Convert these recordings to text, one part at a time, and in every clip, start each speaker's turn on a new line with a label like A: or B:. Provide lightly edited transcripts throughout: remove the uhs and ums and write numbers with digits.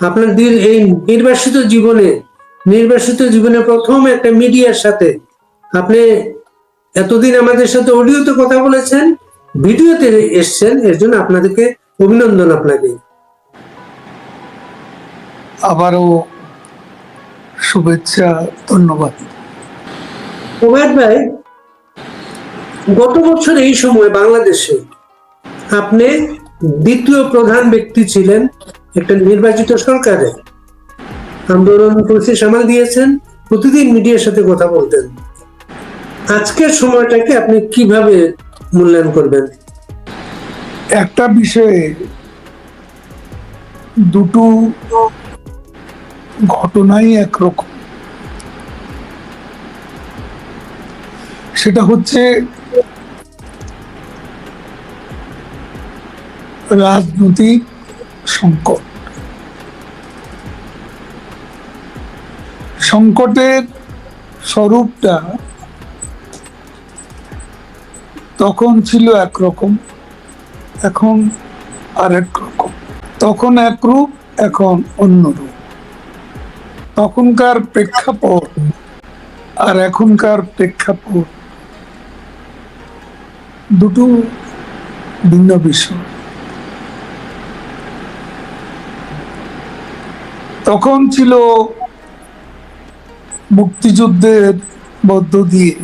A: আপনার এই নির্বাসিত জীবনে প্রথম একটা মিডিয়ার সাথে আপনি এতদিন আমাদের সাথে অডিওতে কথা বলেছেন, ভিডিওতে এসছেন, এর জন্য আপনাদেরকে অভিনন্দন। আপনাকে
B: আবারও শুভেচ্ছা, ধন্যবাদ।
A: ওবায়দ ভাই, গত বছর এই সময় বাংলাদেশে আপনি দ্বিতীয় প্রধান ব্যক্তি ছিলেন একটা নির্বাচিত সরকারে। আন্দোলন করেছে, সামাল দিয়েছেন, প্রতিদিন মিডিয়ার সাথে কথা বলতেন। আজকের সময়টাকে আপনি কিভাবে মূল্যায়ন করবেন?
B: একটা বিষয়ে দুটো ঘটনাই একরকম। সেটা হচ্ছে রাজনৈতিক সংকট। সংকটের স্বরূপটা তখন ছিল একরকম, এখন আরেক রকম। তখন একরূপ, এখন অন্যরূপ। তখনকার প্রেক্ষাপট আর এখনকার প্রেক্ষাপট দুটো ভিন্ন বিষয়। তখন ছিল মুক্তিযুদ্ধের মধ্য দিয়ে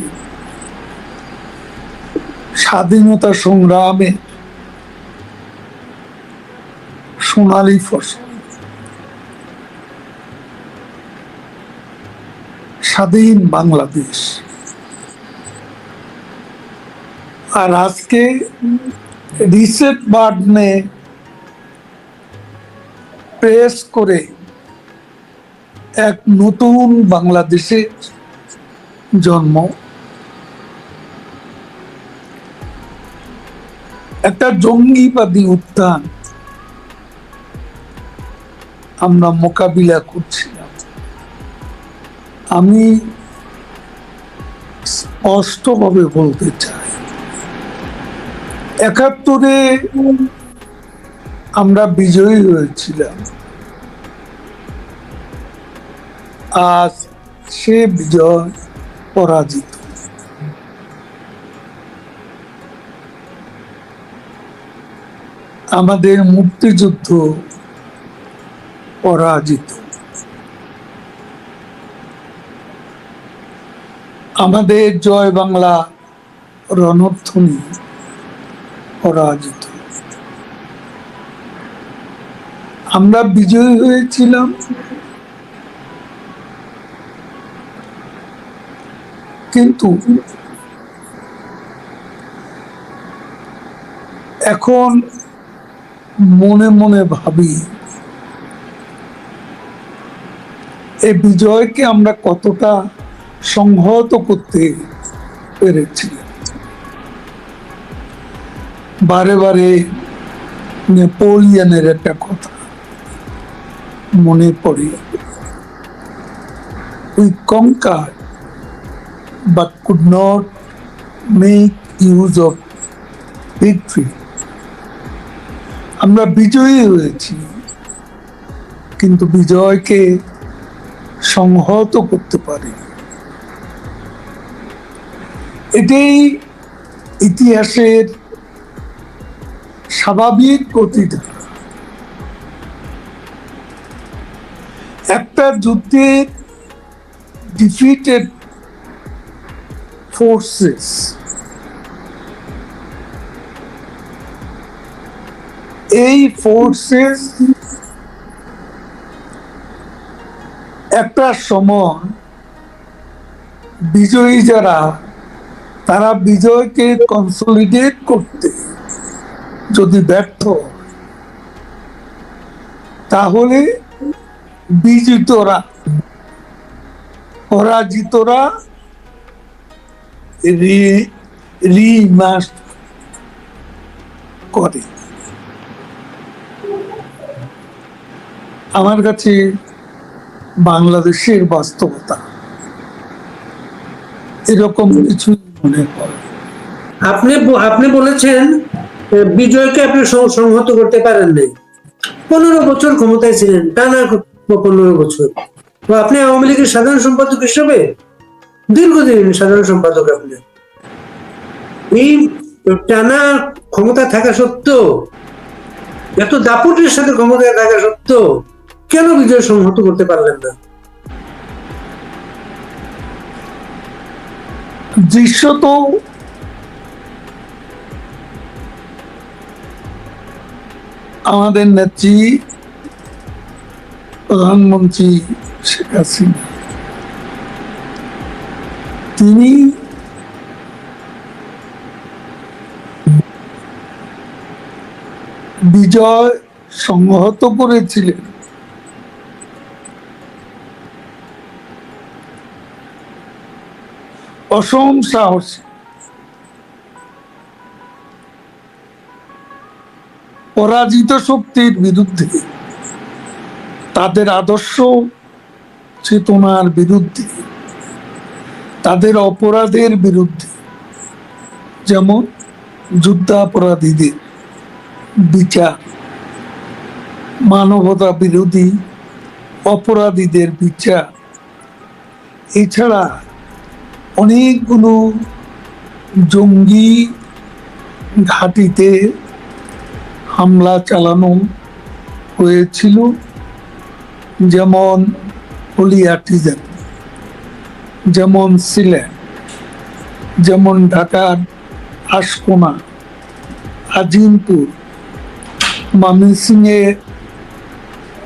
B: স্বাধীনতা সংগ্রামে সোনালী ফসল, স্বাধীন বাংলাদেশ। আর আজকে রিসেট বাটনে প্রেস করে এক নতুন বাংলাদেশের জন্ম, একটা জঙ্গিবাদী উত্থান আমরা মোকাবিলা করছিলাম। আমি স্পষ্টভাবে বলতে চাই, ৭১-এ আমরা বিজয়ী হয়েছিলাম, আজ সে বিজয় পরাজিত। আমাদের মুক্তিযুদ্ধ পরাজিত। আমাদের জয় বাংলা রণধ্বনি পরাজিত। আমরা বিজয়ী হয়েছিলাম, কিন্তু এখন মনে মনে ভাবি এই বিজয়কে আমরা কতটা সংহত করতে পেরেছি। বারে বারে নেপোলিয়নের একটা কথা মনে পড়ে, we conquered but could not make use of victory. আমরা বিজয়ী হয়েছি, কিন্তু বিজয়কে সংহত করতে পারি। এটাই ইতিহাসের স্বাভাবিক গতিধারা। একটা যুদ্ধের ডিফিটেড ফোর্সেস এই ফোর্সেস একটা সময় বিজয়ী যারা, তারা বিজয়কে কনসলিডেট করতে যদি ব্যর্থ হয়, তাহলে বিজিতরা, পরাজিতরা রিমার্চ করে। আমার কাছে বাংলাদেশের বাস্তবতা এরকম কিছু মনে হয়।
A: আপনি বলেছেন বিজয়কে আপনি সংহত করতে পারেন নাই। 15 বছর ক্ষমতায় ছিলেন, টানা 15 বছর। তো আপনি আওয়ামী লীগের সাধারণ সম্পাদক হিসেবে দীর্ঘদিন সাধারণ সম্পাদক আপনি, এই টানা ক্ষমতা থাকা সত্ত্বেও, এত দাপটের সাথে ক্ষমতায় থাকা সত্ত্বেও কেন বিজয় সংহত করতে পারলেন না?
B: দৃশ্য তো আমাদের নেত্রী প্রধানমন্ত্রী শেখ হাসিনা, তিনি বিজয় সংহত করেছিলেন অসম সাহসী পরাজিত শক্তির বিরুদ্ধে, তাদের আদর্শ চেতনার বিরুদ্ধে, তাদের অপরাধের বিরুদ্ধে, যেমন যুদ্ধাপরাধীদের বিচার, মানবতা বিরোধী অপরাধীদের বিচার, এছাড়া অনেকগুলো জঙ্গি ঘাঁটিতে হামলা চালানো হয়েছিল, যেমন হলিয়াটিজেন, যেমন সিলেট, যেমন ঢাকার আশকোনা, আজিমপুর, ময়মনসিংহে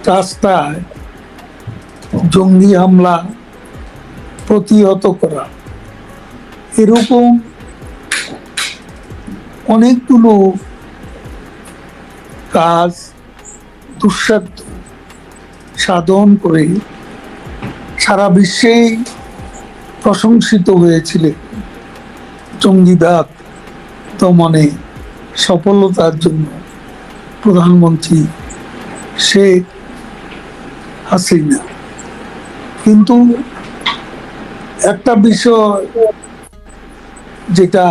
B: রাস্তায় জঙ্গি হামলা প্রতিহত করা, এরকম অনেকগুলো কাজ দুঃসাধ্য সাধন করে সারা বিশ্বেই প্রশংসিত হয়েছিলেন জঙ্গিবাদ দমনে সফলতার জন্য প্রধানমন্ত্রী শেখ হাসিনা। কিন্তু একটা বিষয়, যেটা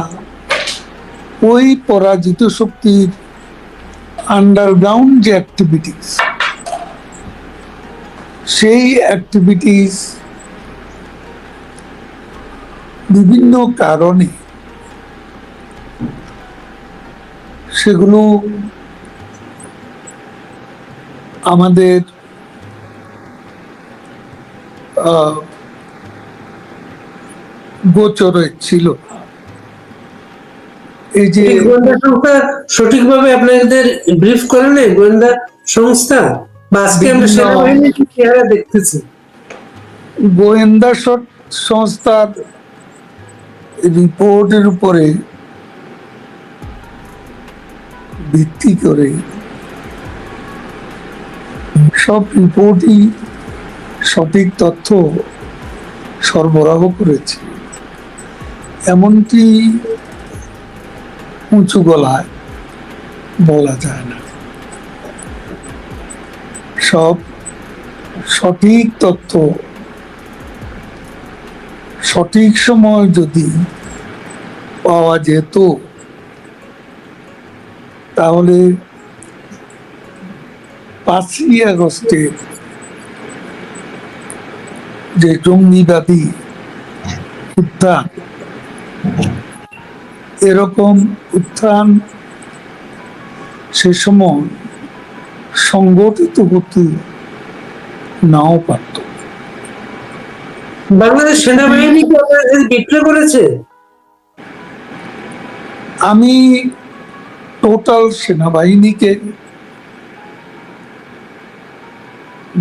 B: ওই পরাজিত শক্তির আন্ডারগ্রাউন্ড যে অ্যাক্টিভিটিস, সেই অ্যাক্টিভিটিস বিভিন্ন কারণে সেগুলো আমাদের গোচরে ছিল। এই যে
A: গোয়েন্দা সংস্থা সঠিকভাবে আপনাদের ব্রিফ করে নেই, গোয়েন্দা সংস্থা, বা আজকে আমরা সেনাবাহিনীর চেহারা দেখতেছি।
B: গোয়েন্দা সংস্থার রিপোর্টের উপরে ভিত্তি করে সব রিপোর্টই সঠিক তথ্য সরবরাহ করেছে, এমনকি উঁচু গলায় বলা যায় না। সব সঠিক তথ্য সঠিক সময় যদি পাওয়া যেত, তাহলে 5ই আগস্টের যে জঙ্গিবাদী উত্থান, এরকম উত্থান সে সময় সংগঠিত হতে নাও পারত।
A: বাংলাদেশ সেনাবাহিনী কি আপনাদের বিট্রে করেছে?
B: আমি টোটাল সেনাবাহিনীকে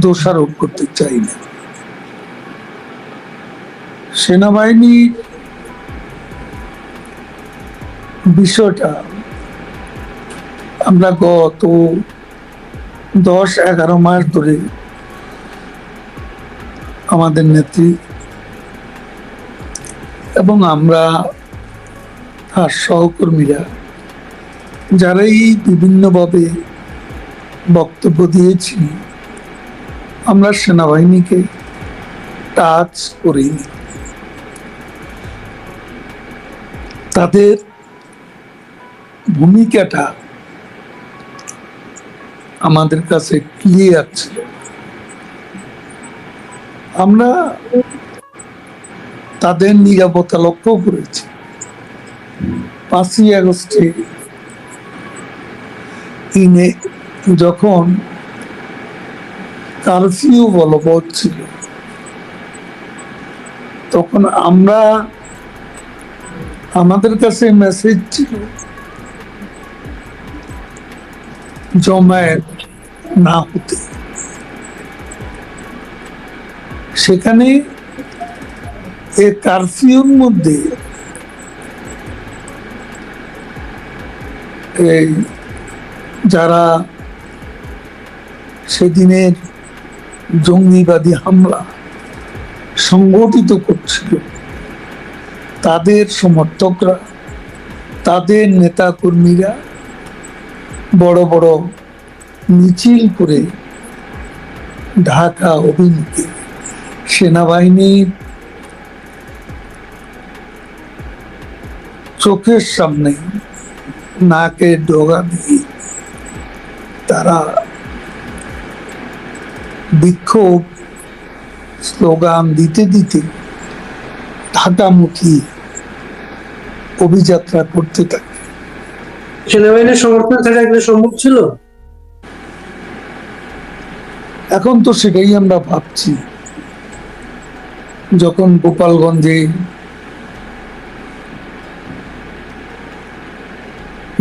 B: দোষারোপ করতে চাই না। সেনাবাহিনী বিষয়টা আমরা গত 10-11 মাস ধরে আমাদের নেত্রী এবং আমরা আর সহকর্মীরা যারাই বিভিন্নভাবে বক্তব্য দিয়েছি, আমরা সেনাবাহিনীকে টাচ করিনি। তাদের ভূমিকাটা আমাদের কাছে ক্লিয়ার ছিল। আমরা তাদের নিরাপত্তা লক্ষ্য করেছি। 5ই আগস্টে যখন কারফিউ বলবৎ ছিল, তখন আমাদের কাছে মেসেজ ছিল জমায়েত না হতে। সেখানে এই কারফিউর মধ্যে এই যারা সেদিনের জঙ্গিবাদী হামলা সংগঠিত করছিল, তাদের সমর্থকরা, তাদের নেতাকর্মীরা বড় বড় মিছিল করে ঢাকা অভিমুখে সেনাবাহিনীর চোখের সামনে নাকে ডগা দিয়ে তারা বিক্ষোভ স্লোগান দিতে দিতে ঢাকামুখী অভিযাত্রা করতে থাকে।
A: সেনাবাহিনীর সমর্থন ছাড়া এগুলো সম্ভব ছিল?
B: এখন তো সেটাই আমরা ভাবছি। যখন গোপালগঞ্জে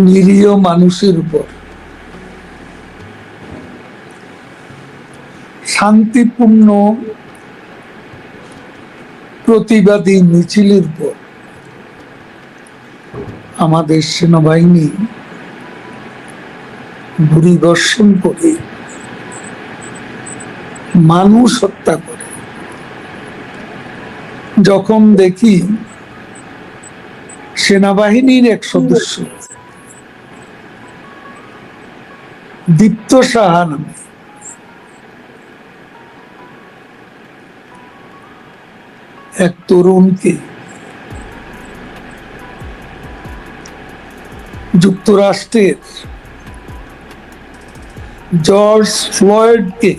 B: নিরীহ মানুষের উপর শান্তিপূর্ণ প্রতিবাদী মিছিলের উপর আমাদের সেনাবাহিনী গুলিবর্ষণ করে মানুষ হত্যা করে, যখন দেখি সেনাবাহিনীর এক সদস্য দীপ্ত সাহা নামে এক তরুণকে যুক্তরাষ্ট্রের জর্জ ফ্লয়েডকে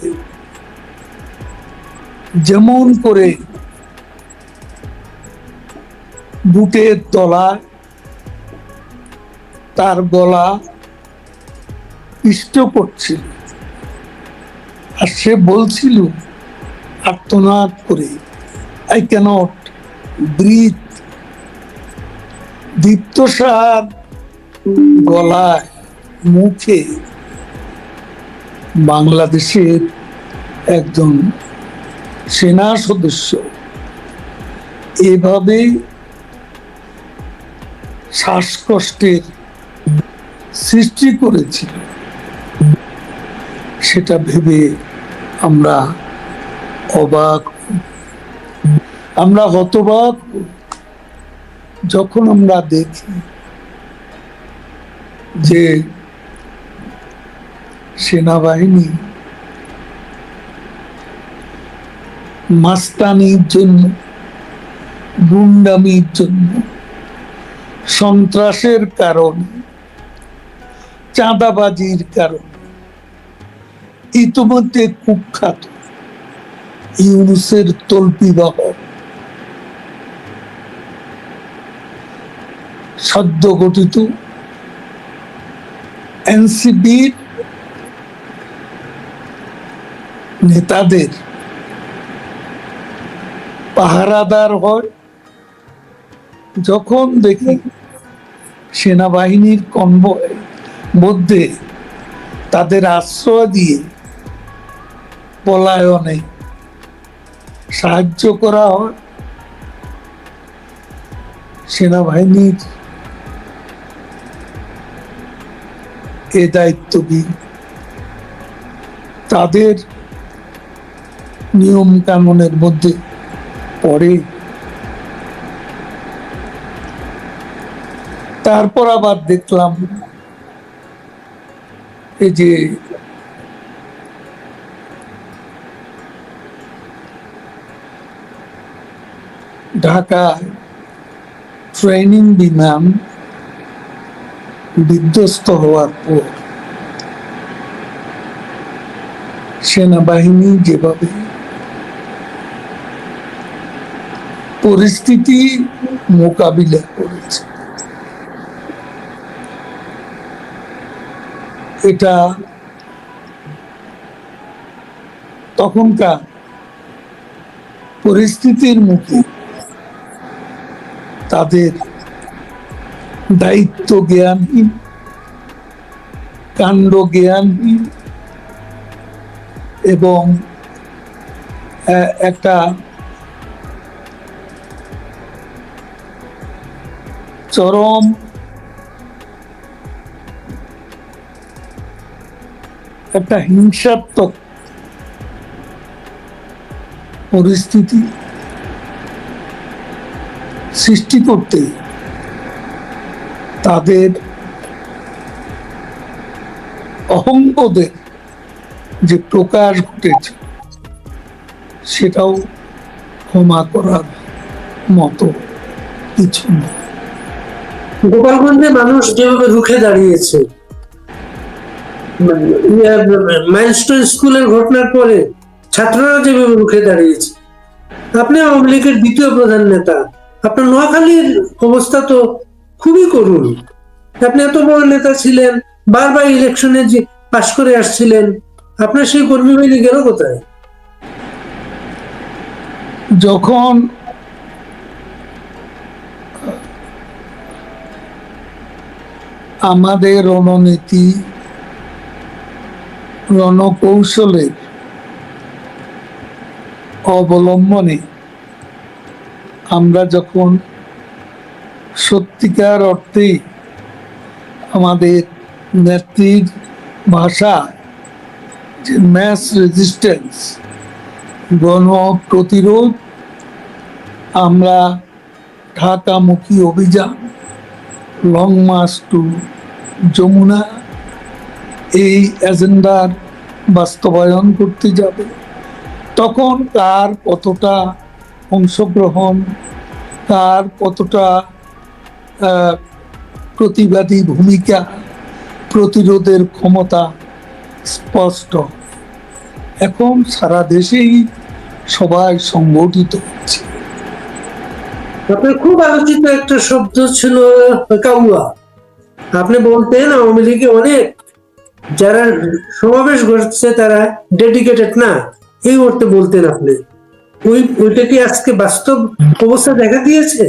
B: যেমন করে বুটের তলায় তার গলা পিষ্ট করছিল, আর সে বলছিল আর্তনাদ করে, আই ক্যানট ব্রিথ। দীপ্ত সাহার গলায়, মুখে বাংলাদেশের একজন সেনা সদস্য এভাবে শ্বাসকষ্টের সৃষ্টি করেছিল, সেটা ভেবে আমরা অবাক, আমরা হতবাক। যখন আমরা দেখি যে সেনাবাহিনী মাস্তানির জন্য, গুন্ডামির জন্য, সন্ত্রাসের কারণে, চাঁদাবাজির কারণে ইতিমধ্যে কুখ্যাত ইউনূসের তল্পিবাহক সদ্য গঠিত এনসিপির নেতাদের পাহারাদার হয়। যখন দেখি সেনাবাহিনীর কনভয় মধ্যে তাদের আশ্রয় দিয়ে পলায়নে সাহায্য করা হয়, সেনাবাহিনীর এ দায়িত্ববিদ তাদের নিয়ম কানুনের মধ্যে পড়ে। তারপর আবার দেখলাম এই যে ঢাকায় ট্রেনিং বিমান বিধ্বস্ত হওয়ার পর সেনাবাহিনী যেভাবে পরিস্থিতি মোকাবিলা করেছে, এটা তখনকার পরিস্থিতির মুখে তাদের দায়িত্ব জ্ঞানহীন, কাণ্ড জ্ঞানহীন এবং একটা চরম একটা হিংসাত্মক পরিস্থিতি সৃষ্টি করতে তাদের অহংবোধের যে প্রকাশ ঘটেছে সেটাও ক্ষমা করার মতো কিছু নয়।
A: গোপালগঞ্জে মানুষ যেভাবে রুখে দাঁড়িয়েছে, মাইলস্টোন স্কুলের ঘটনার পরে ছাত্ররা যেভাবে রুখে দাঁড়িয়েছে, আপনি আওয়ামী লীগের দ্বিতীয় প্রধান নেতা, আপনার নোয়াখালীর অবস্থা তো খুবই করুণ। আপনি এত বড় নেতা ছিলেন, বারবার ইলেকশনে যে পাশ করে আসছিলেন, আপনার সেই কর্মী বাহিনী গেল কোথায়?
B: যখন আমাদের রণনীতি, রণকৌশলের অবলম্বনে আমরা যখন সত্যিকার অর্থে আমাদের নেত্রীর ভাষা যে ম্যাস রেজিস্ট্যান্স, গণ প্রতিরোধ, আমরা ঢাকামুখী অভিযান, লং মার্চ টু যমুনা, এই এজেন্ডার বাস্তবায়ন করতে যাবে, তখন কার কতটা অংশগ্রহণ, কার কতটা প্রতিবাদী ভূমিকা, প্রতিরোধের ক্ষমতা স্পষ্ট। এখন সারা দেশেই সবাই সংগঠিত হচ্ছে।
A: আপনার খুব আলোচিত একটা শব্দ ছিল কাউয়া। আপনি বলতেন আওয়ামী লীগে অনেক যারা সমাবেশ ঘটছে তারা ডেডিকেটেড না, এই অর্থে বলতেন আপনি। ওইটা কি আজকে বাস্তব অবস্থা দেখা দিয়েছে?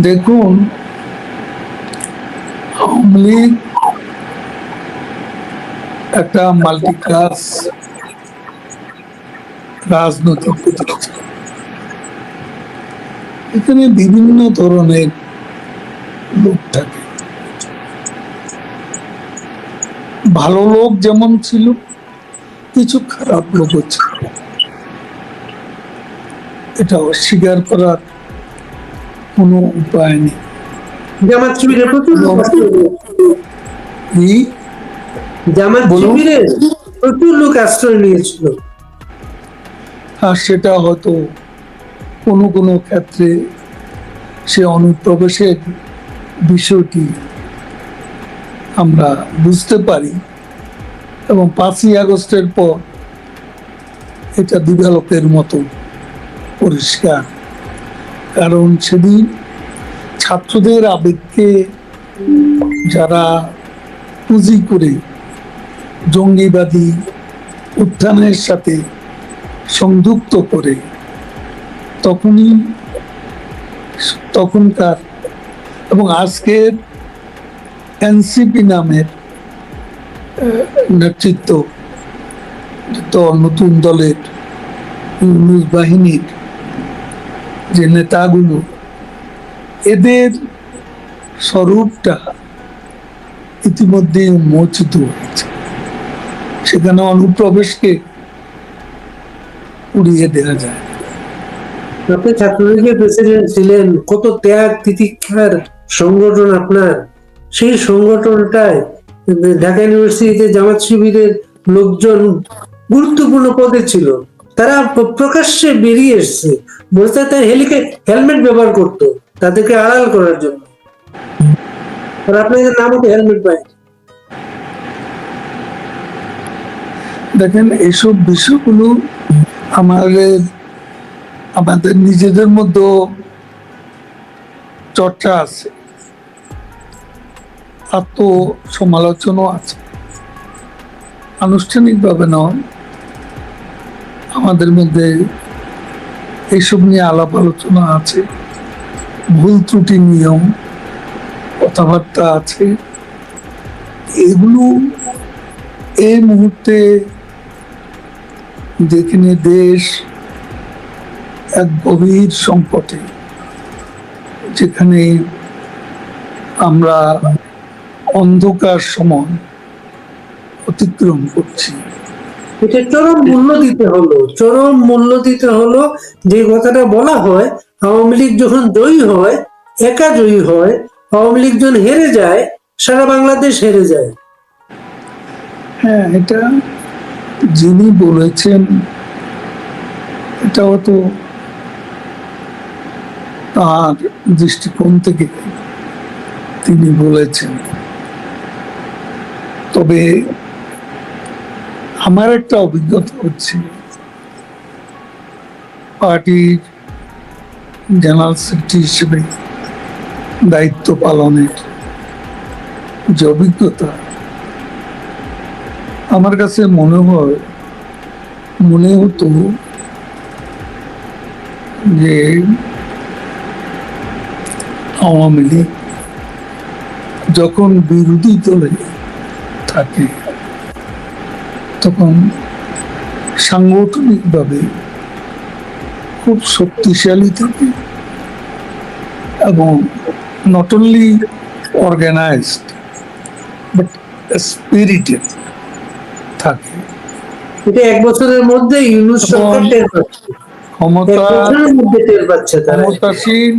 B: দেখুন, আওয়ামী লীগ একটা মাল্টিক্লাস রাজনৈতিক প্রতিষ্ঠান। এখানে বিভিন্ন ধরনের লোক থাকে। ভালো লোক যেমন ছিল, কিছু খারাপ লোকও ছিল, এটা অস্বীকার করার কোনো উপায় নেই।
A: জামাত শিবিরে প্রচুর লোক জামাত শিবিরে প্রচুর লোক আশ্রয় নিয়েছিল।
B: আর সেটা হয়তো কোনো কোনো ক্ষেত্রে সে অনুপ্রবেশের বিষয়টি আমরা বুঝতে পারি, এবং 5ই আগস্টের পর এটা দিবালোকের মতো পরিষ্কার। কারণ সেদিন ছাত্রদের আবেগকে যারা পুঁজি করে জঙ্গিবাদী উত্থানের সাথে সংযুক্ত করে তখনকার এবং আজকের এনসিপি নামের নেতৃত্ব নতুন দলের ইউনূস বাহিনীর যে নেতাগুলো, এদের স্বরূপটা ইতিমধ্যে উন্মোচিত হয়েছে। সেখানে অনুপ্রবেশকে উড়িয়ে দেওয়া যায়।
A: আপনি ছাত্রলীগের প্রেসিডেন্ট ছিলেন, কত ত্যাগ তিতিক্ষার সংগঠন আপনার। সেই সংগঠনটায় ঢাকা ইউনিভার্সিটিতে জামাত শিবিরের লোকজন গুরুত্বপূর্ণ পদে ছিল, তারা প্রকাশ্যে বেরিয়ে এসছে, বলতে তাই হেলমেট ব্যবহার করতো তাদেরকে আড়াল করার জন্য। আর আপনাদের নাম হতো হেলমেট ভাই।
B: দেখেন, এইসব বিষয়গুলো আমাদের আমাদের নিজেদের মধ্যে চর্চা আছে, আত্ম সমালোচনাও আছে, আনুষ্ঠানিকভাবে নয়। আমাদের মধ্যে এইসব নিয়ে আলাপ আলোচনা আছে, ভুল ত্রুটি নিয়ম কথাবার্তা আছে। এগুলো এই মুহূর্তে যেখানে দেশ এক গভীর সংকটে, যেখানে আমরা অন্ধকার সময় অতিক্রম করছি,
A: এটা চরম মূল্য দিতে হলো, চরম মূল্য দিতে হলো। যে কথাটা বলা হয়, আওয়ামী লীগ যখন জয়ী হয়, একা জয়ী হয়, আওয়ামী লীগ যখন হেরে যায়, সারা বাংলাদেশ হেরে যায়।
B: হ্যাঁ, এটা যিনি বলেছেন এটাও তো তার দৃষ্টিকোণ থেকে তিনি বলেছেন। তবে আমার একটা অভিজ্ঞতা হচ্ছে, পার্টির জেনারেল সেক্রেটারি হিসেবে দায়িত্ব পালনের যে অভিজ্ঞতা, আমার কাছে মনে হতো যে আওয়ামী লীগ যখন বিরোধী দলে থাকে তখন সাংগঠনিকভাবে খুব শক্তিশালী থাকে এবং not only organized but spirited থাকে।
A: এটা এক বছরের মধ্যে ইউনূস সরকার টের পাচ্ছে, এক বছরের মধ্যে টের পাচ্ছে তারা।
B: ক্ষমতাসীন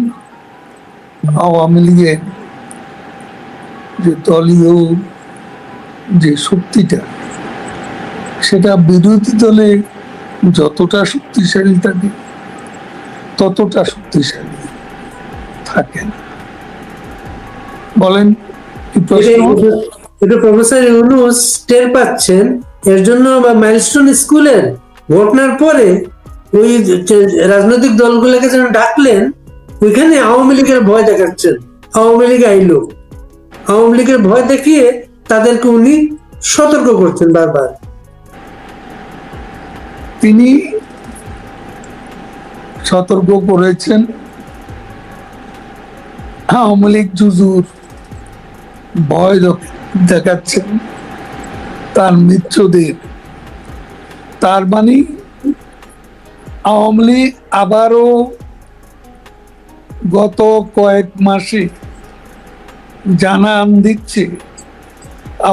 B: আওয়ামী লীগের যে দলীয় যে শক্তিটা, সেটা বিরোধী দলে যতটা শক্তিশালী থাকে ততটা শক্তিশালী থাকে। বলেন কি প্রশ্ন?
A: এটা প্রফেসর ইউনূস টের পাচ্ছেন। এর জন্য মাইলস্টোন স্কুলের ঘটনার পরে ওই রাজনৈতিক দলগুলোকে যেন ডাকলেন, ওইখানে আওয়ামী লীগের ভয় দেখাচ্ছেন। আওয়ামী লীগ আইলো, আওয়ামী লীগের ভয় দেখিয়ে তাদেরকে উনি সতর্ক করছেন বারবার।
B: তিনি সতর্ক করেছেন আওয়ামী লীগ জুজুর ভয় দেখাচ্ছেন তার মিত্রদের। তার মানে আওয়ামী লীগ আবারও গত কয়েক মাসে জানান দিচ্ছে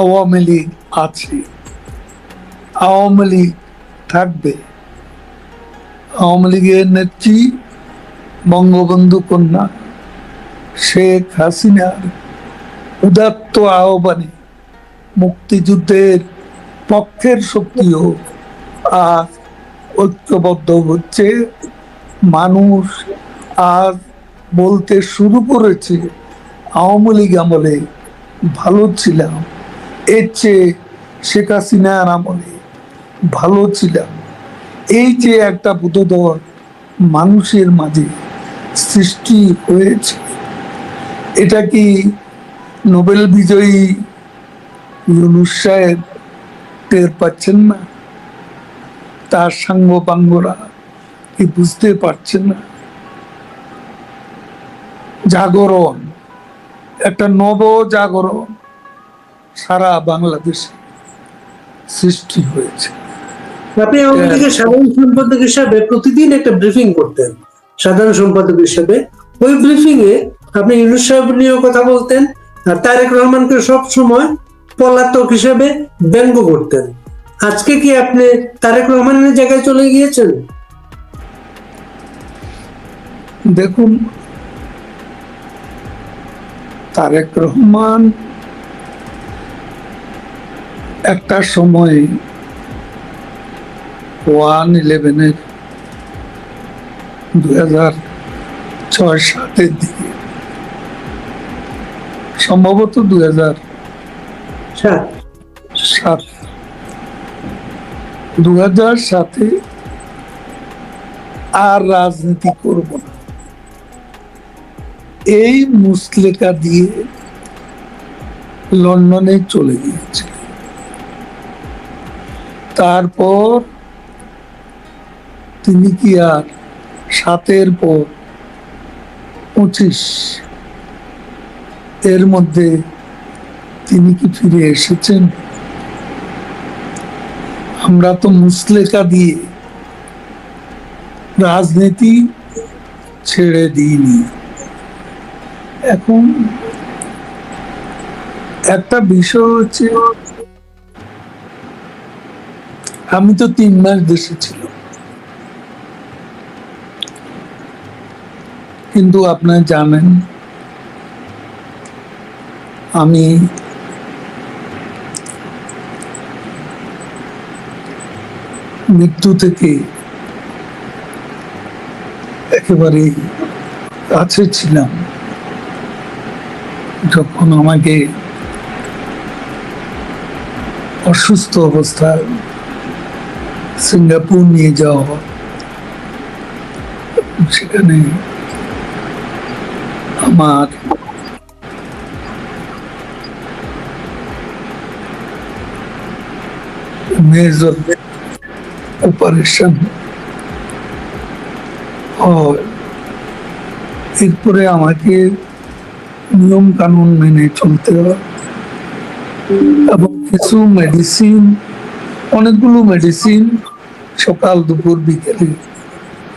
B: আওয়ামী লীগ আছে, আওয়ামী লীগ থাকবে। আওয়ামী লীগের নেত্রী বঙ্গবন্ধু কন্যা শেখ হাসিনার উদাত্ত আহ্বানে মুক্তিযুদ্ধের পক্ষের শক্তিও আজ ঐক্যবদ্ধ হচ্ছে। মানুষ আজ বলতে শুরু করেছে, আওয়ামী লীগ আমলে ভালো ছিলাম, এর চেয়ে শেখ হাসিনার আমলে ভালো ছিলাম। এই যে একটা বোধোদয় মানুষের মাঝে সৃষ্টি হয়েছে, এটা কি নোবেল বিজয়ী ইউনূস সাহেব টের পাচ্ছেন না? তার সাঙ্গপাঙ্গরা কি বুঝতে পারছেন না? জাগরণ, একটা নব জাগরণ সারা বাংলাদেশে সৃষ্টি হয়েছে।
A: আপনি আওয়ামী লীগের সাধারণ সম্পাদক হিসাবে প্রতিদিন একটা ব্রিফিং করতেন, সাধারণ সম্পাদক হিসাবে। ওই ব্রিফিং এ আপনি ইউনূস সাহেব নিয়েও কথা বলতেন, আর তারেক রহমানকে সব সময় পলাতক হিসেবে ব্যঙ্গ করতেন। আজকে কি আপনি তারেক রহমানের জায়গায় চলে গিয়েছেন?
B: দেখুন, তারেক রহমান একটা সময় 1/11 2006-07 দিকে, সম্ভবত 2007, 2007 আর রাজনীতি করব না, এই মুসলেকা দিয়ে লন্ডনে চলে গিয়েছে। তারপর তিনি কি আর 7-এর পর 25 এর মধ্যে তিনি কি ফিরে এসেছেন? আমরা তো মুসলেকা দিয়ে রাজনীতি ছেড়ে দিইনি। এখন একটা বিষয় হচ্ছে, আমি তো 3 মাস দেশে ছিলাম, কিন্তু আপনারা জানেন আমি মৃত্যু থেকে একেবারে কাছে ছিলাম। যখন আমাকে অসুস্থ অবস্থায় সিঙ্গাপুর নিয়ে যাওয়া হয়, সেখানে আমার মেজর অপারেশন হয়। এরপরে আমাকে নিয়ম কানুন মেনে চলতে হয় এবং কিছু মেডিসিন, অনেকগুলো মেডিসিন সকাল দুপুর বিকেলে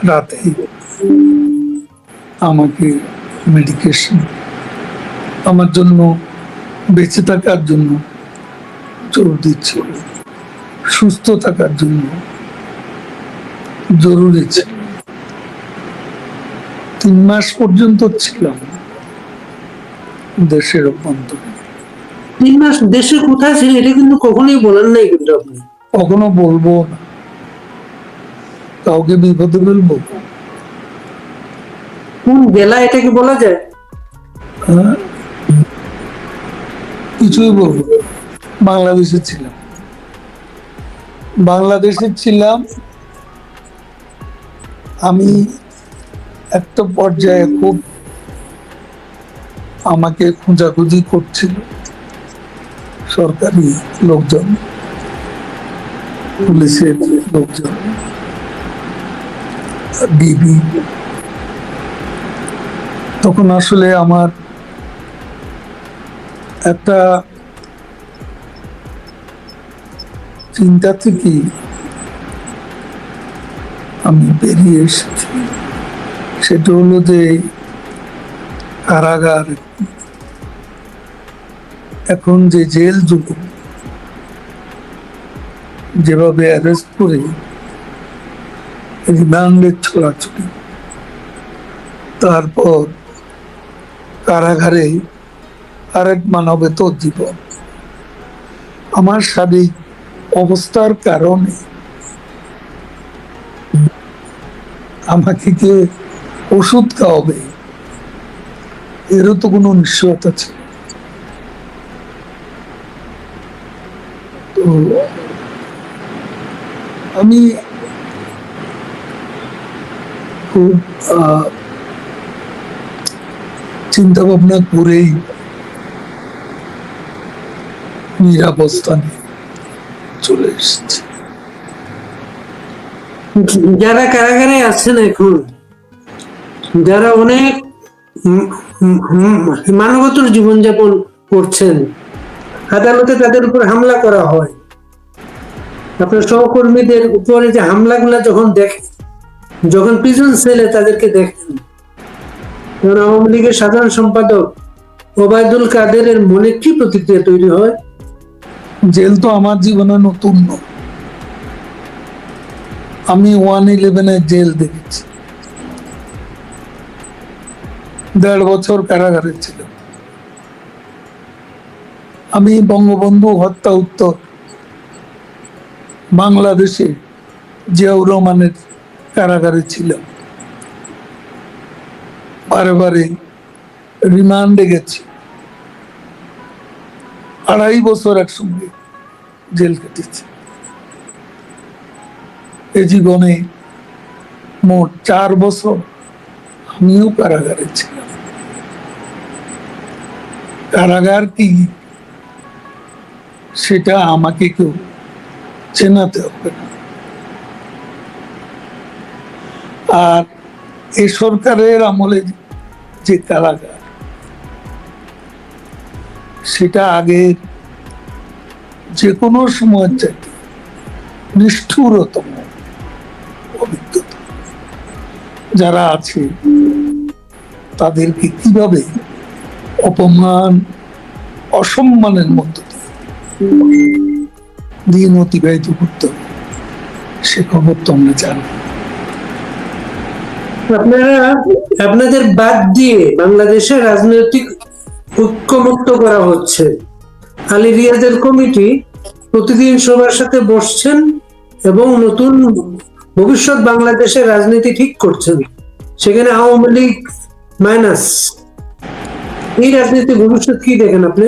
B: রাতে আমাকে মেডিকেশন আমার জন্য, বেঁচে থাকার জন্য জোর দিচ্ছিল, সুস্থ থাকার জন্য জরুরি ছিল। 3 মাস পর্যন্ত ছিলাম দেশের অভ্যন্তরে।
A: 3 মাস দেশে কোথায় ছিলেন এটা কিন্তু কখনোই বলেন নাই, কিন্তু আপনি
B: কখনো বলবো না, কাউকে বিপদে ফেলবো?
A: কোন জেলা এটা কি বলা যায়?
B: হ্যাঁ, কিছুই বলবো না। বাংলাদেশে ছিলাম, বাংলাদেশে ছিলাম। আমি একটা পর্যায়ে খুব আমাকে খোঁজাখুঁজি করছিল সরকারি লোকজন, পুলিশের লোকজন, ডিবি। তখন আসলে আমার একটা চিন্তা থেকে আমি বেরিয়ে এসেছি। সেটা হলো যে কারাগার, এখন যে জেল যুগ, যেভাবে অ্যারেস্ট করে রিমান্ডের ছোড়াছুড়ি, তারপর কারাগারে আরেক মানবেতর জীবন, আমার শারীরিক অবস্থার কারণে আমাকে কে ওষুধ খাওয়াবে এরও তো কোনো নিশ্চয়তা ছিল। তো আমি খুব চিন্তা ভাবনা করেই নিরাবস্থানে চলে এসেছি।
A: যারা কারাগারে আছেন এখন, যারা অনেক মানবতর জীবনযাপন করছেন, আদালতে তাদের উপর হামলা করা হয়, আপনার সহকর্মীদের উপরে যে হামলাগুলা যখন দেখেন, যখন প্রিজন সেলে তাদেরকে দেখেন, তখন আওয়ামী লীগের সাধারণ সম্পাদক ওবায়দুল কাদেরের মনে কি প্রতিক্রিয়া তৈরি হয়?
B: জেল তো আমার জীবনে নতুন নয়। আমি 111 জেল দেখেছি, 1.5 বছর কারাগারে ছিলাম। আমি বঙ্গবন্ধু হত্যা উত্তর বাংলাদেশে জিয়াউর রহমানের কারাগারে ছিলাম, বারে বারে রিমান্ডে গেছি, 2.5 বছর একসঙ্গে জেল কেটেছি। এ জীবনে মোট 4 বছর আমিও কারাগারে ছিলাম। কারাগার কি সেটা আমাকে কেউ চেনাতে হবে না। আর এ সরকারের আমলে যে কারাগার, সেটা আগের যে কোনো সময়ের চাইতে নিষ্ঠুরতম অভিজ্ঞতা। যারা আছে তাদেরকে কিভাবে অপমান, অসম্মানের মধ্য দিয়ে দিন অতিবাহিত করতে হবে সে খবর তো আমরা জানি।
A: আপনারা আপনাদের বাদ দিয়ে বাংলাদেশের রাজনৈতিক ঐক্যমুক্ত করা হচ্ছে। আলী রিয়াজের কমিটি প্রতিদিন সবার সাথে বসছেন এবং নতুন ভবিষ্যৎ বাংলাদেশের রাজনীতি ঠিক করছেন। সেখানে আওয়ামী লীগ মাইনাস। এই রাজনীতি ভবিষ্যৎ কি দেখেন আপনি?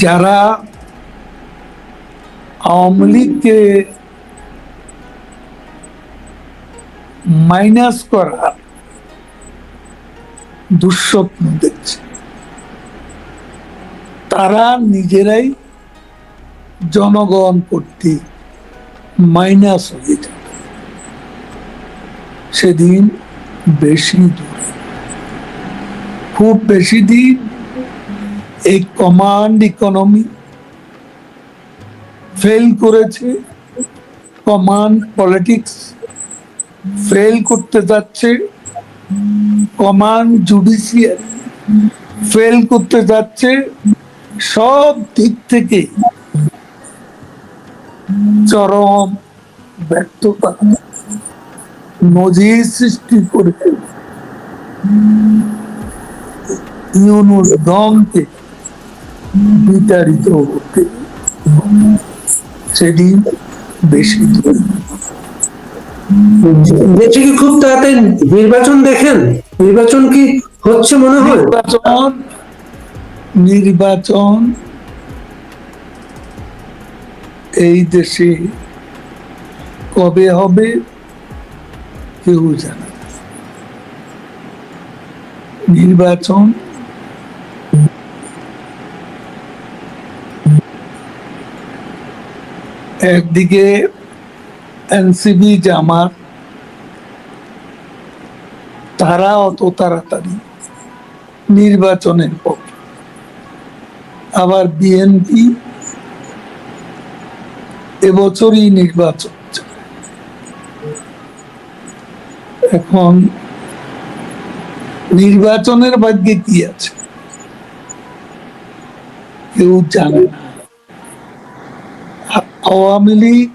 B: যারা আওয়ামী লীগকে মাইনাস করার দুঃস্বপ্ন দেখছে, তারা নিজেরাই জনগণ কর্তৃক মাইনাস হয়ে যাবে। সেদিন বেশি দূরে, খুব বেশি দিন এই কমান্ড ইকোনমি ফেল করেছে, কমান্ড পলিটিক্স ফেল করতে যাচ্ছে, কমান্ড জুডিশিয়ারি ফেল করতে যাচ্ছে। সব দিক থেকে চরম ব্যর্থতা নজির সৃষ্টি করে ইউনুস দমকে বিতাড়িত হতে সেদিন বেশি দূরে।
A: দেশে কি খুব তাড়াতাড়ি নির্বাচন দেখেন? নির্বাচন কি হচ্ছে মনে হয়?
B: নির্বাচন এই দেশে কবে হবে কেউ জানে না। নির্বাচন একদিকে এনসিপি জামাত, তারা অত তাড়াতাড়ি নির্বাচনের পক্ষে, আবার বিএনপি এবছরই নির্বাচন চায়। এখন নির্বাচনের ভাগ্যে কি আছে কেউ জানে না। আওয়ামী লীগ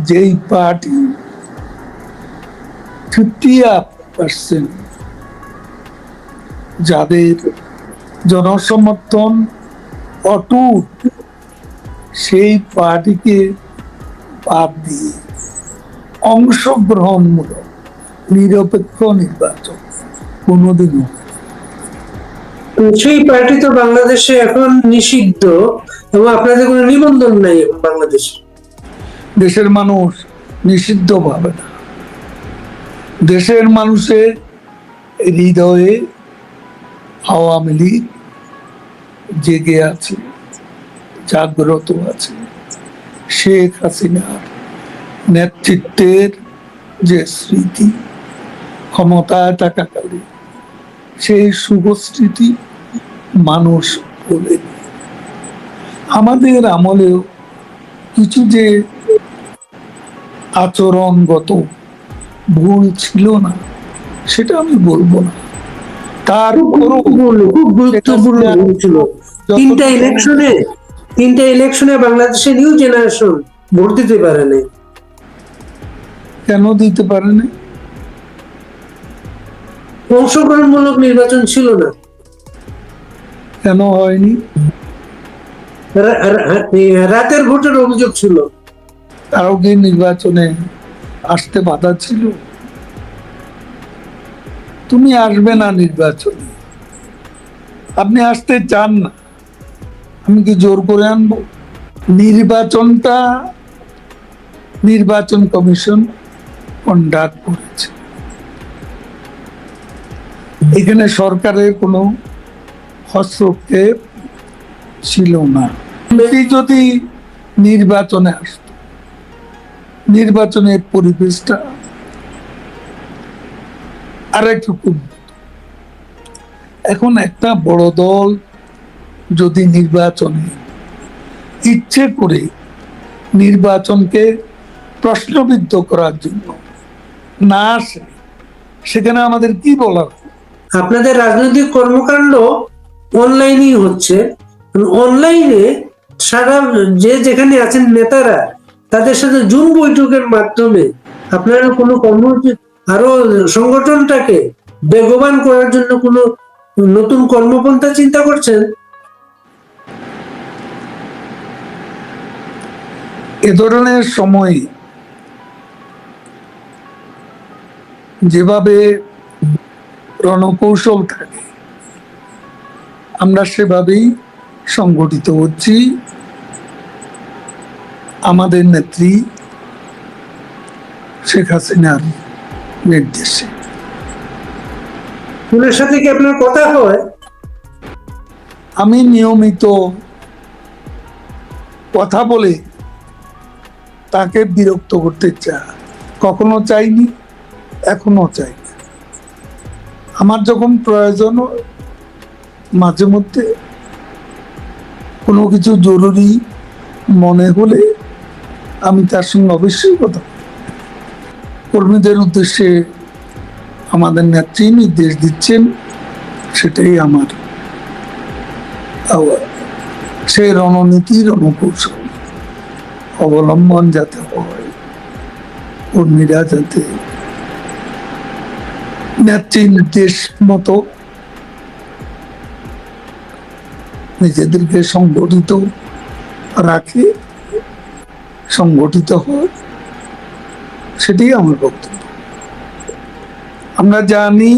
B: যেই পার্টি 50% যাদের জনসমর্থন অটুট, সেই পার্টিকে বাদ দিয়ে অংশগ্রহণমূলক নিরপেক্ষ নির্বাচন কোনোদিনও,
A: সেই পার্টি তো বাংলাদেশে এখন নিষিদ্ধ এবং আপনাদের কোনো নিবন্ধন নাই এখন বাংলাদেশে।
B: দেশের মানুষ নিষিদ্ধ ভাবে না। দেশের মানুষের হৃদয়ে আওয়ামী লীগ জেগে আছে, জাগ্রত আছে। শেখ হাসিনার নেতৃত্বের যে স্মৃতি, ক্ষমতায় থাকাকালে সেই শুভ স্মৃতি মানুষ বলে। আমাদের আমলেও কিছু যে আচরণগত ভুল ছিল না সেটা আমি বলবো না, তারপরও
A: খুব গুরুত্বপূর্ণ ভুল ছিল। তিনটা ইলেকশনে বাংলাদেশে নিউ জেনারেশন ভোট দিতে পারে নাই।
B: কেন দিতে পারে না?
A: অংশগ্রহণমূলক নির্বাচন ছিল না।
B: কেন হয়নি?
A: রাতের ভোটের অভিযোগ ছিল।
B: তারাও কি নির্বাচনে আসতে বাধা ছিল? তুমি আসবে না নির্বাচনে, আপনি আসতে চান না, আমি কি জোর করে আনবো? নির্বাচনটা নির্বাচন কমিশন কন্ডাক্ট করেছে। এখানে সরকারের কোনো হস্তক্ষেপ ছিল না। যদি নির্বাচনে আসত, নির্বাচনের পরিবেশটা আরেকটু উন্নত। এখন একটা বড় দল যদি নির্বাচনে ইচ্ছে করে নির্বাচনকে প্রশ্নবিদ্ধ করার জন্য না আসে, সেখানে আমাদের কি বলার?
A: আপনাদের রাজনৈতিক কর্মকাণ্ড অনলাইনেই হচ্ছে। অনলাইনে সারা যে যেখানে আছেন নেতারা, তাদের সাথে জুম বৈঠকের মাধ্যমে আপনারা কোনো কর্মসূচি, আরো সংগঠনটাকে বেগবান করার জন্য কোনো নতুন কর্মপন্থা চিন্তা করছেন?
B: এ ধরনের সময় যেভাবে রণকৌশল থাকে, আমরা সেভাবেই সংগঠিত হচ্ছি আমাদের নেত্রী শেখ হাসিনার নির্দেশে।
A: ওনার সাথে কি আপনার কথা হয়?
B: আমি নিয়মিত কথা বলে তাকে বিরক্ত করতে কখনো চাইনি, এখনো চাই না। আমার যখন প্রয়োজন, মাঝে মধ্যে কোনো কিছু জরুরি মনে হলে আমি তার সঙ্গে অবশ্যই কথা বলি। কর্মীদের উদ্দেশ্যে আমাদের নেত্রী নির্দেশ দিচ্ছেন, সেটাই আমার সেই রণনীতি, রণকৌশল অবলম্বন যাতে হয়, কর্মীরা যাতে নেত্রী নির্দেশ মতো নিজেদেরকে সংগঠিত রাখে, সংগঠিত হয়, সেটাই আমার বক্তব্য। আমরা জানি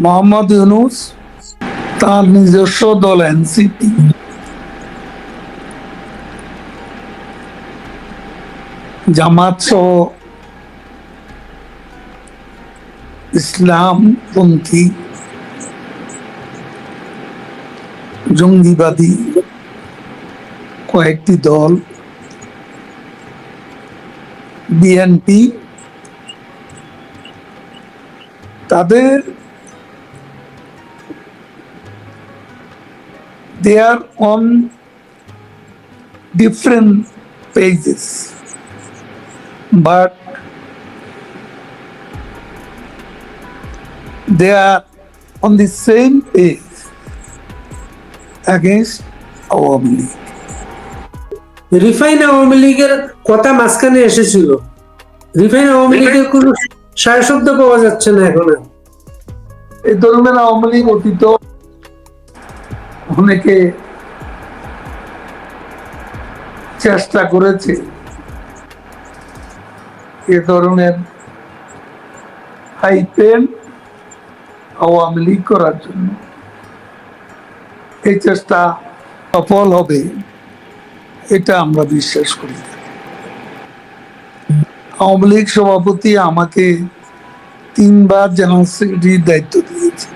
B: মোহাম্মদ ইউনূস তার নিজস্ব দল এনসিপি জামাত সহ ইসলামপন্থী জঙ্গিবাদী কয়েকটি দল, বিএনপি, তাদের they are on different pages, but they are on the same page against Awami League.
A: Refine Awami লীগের কথা মাঝখানে এসেছিল, রিফাইন আওয়ামী লীগের কোনো সায় শব্দ পাওয়া যাচ্ছে না এখন।
B: এই ধরনের আওয়ামী লীগ অতীত অনেকে চেষ্টা করেছে এ ধরনের হাইপেন আওয়ামী লীগ করার জন্য। এই চেষ্টা সফল হবে এটা আমরা বিশ্বাস করি। আওয়ামী লীগ সভাপতি আমাকে 3 বার জেনারেল সেক্রেটারির দায়িত্ব দিয়েছে।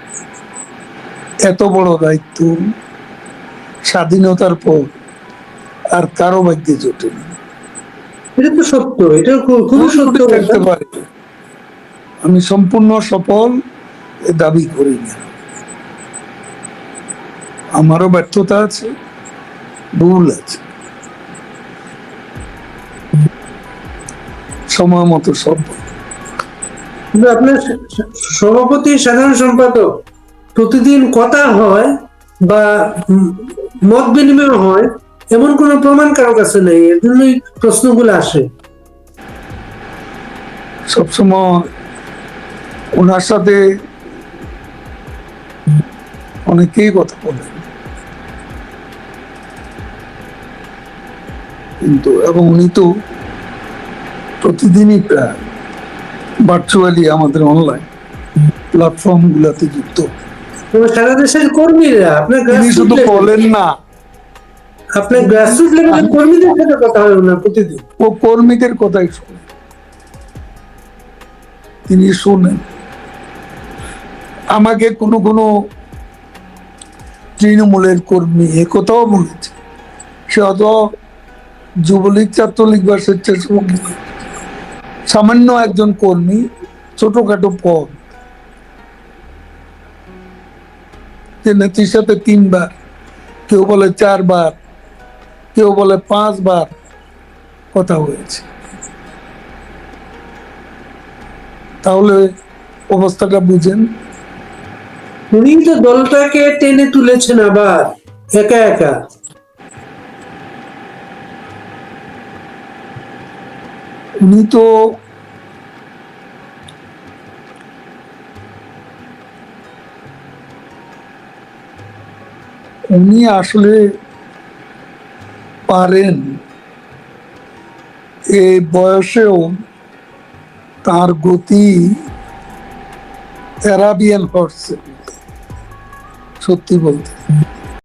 B: এত বড় দায়িত্ব স্বাধীনতার পর আর কারো ভাগ্যে জোটেনি।
A: এটা তো সত্য, এটা খুবই সত্য
B: থাকতে পারে। আমি সম্পূর্ণ সফল এ দাবি করি না। আমারও ব্যর্থতা আছে, ভুল আছে, সময় মতো সব।
A: কিন্তু আপনার সভাপতি, সাধারণ সম্পাদক প্রতিদিন কথা হয় বা মত বিনিময় হয়, এমন কোনো প্রমাণ কারো কাছে নেই। এর জন্যই প্রশ্নগুলো আসে।
B: সবসময় ওনার সাথে অনেকেই কথা বলে, কিন্তু এবং উনি তো প্রতিদিনই প্রায় ভার্চুয়ালি আমাদের অনলাইন প্ল্যাটফর্ম গুলাতে যুক্ত।
A: এবং সারা দেশের কর্মীরা আপনার
B: তিনি শুধু
A: grassroots level-
B: বলেন না,
A: আপনার গ্রাসরুট লেভেলের কর্মীদের সাথে কথা হয় ওনার প্রতিদিন।
B: ও কর্মীদের কথাই শোনেন, তিনি শুনেন। আমাকে কোনো কোনো তৃণমূলের কর্মী একথাও বলেছে, সে অত যুবলীগ, ছাত্রলীগ বা স্বেচ্ছাসেবক নয়। সামান্য একজন কর্মী, ছোটখাটো পদ, যে নেত্রীর সাথে 3 বার, কেউ বলে 4 বার, কেউ বলে 5 বার কথা হয়েছে। তাহলে অবস্থাটা বুঝেন।
A: উনি তো দলটাকে টেনে তুলেছেন আবার একা একা।
B: উনি তো উনি আসলে পারেন এই বয়সেও তার গতি অ্যারাবিয়ান হর্স, সত্যি বলতে।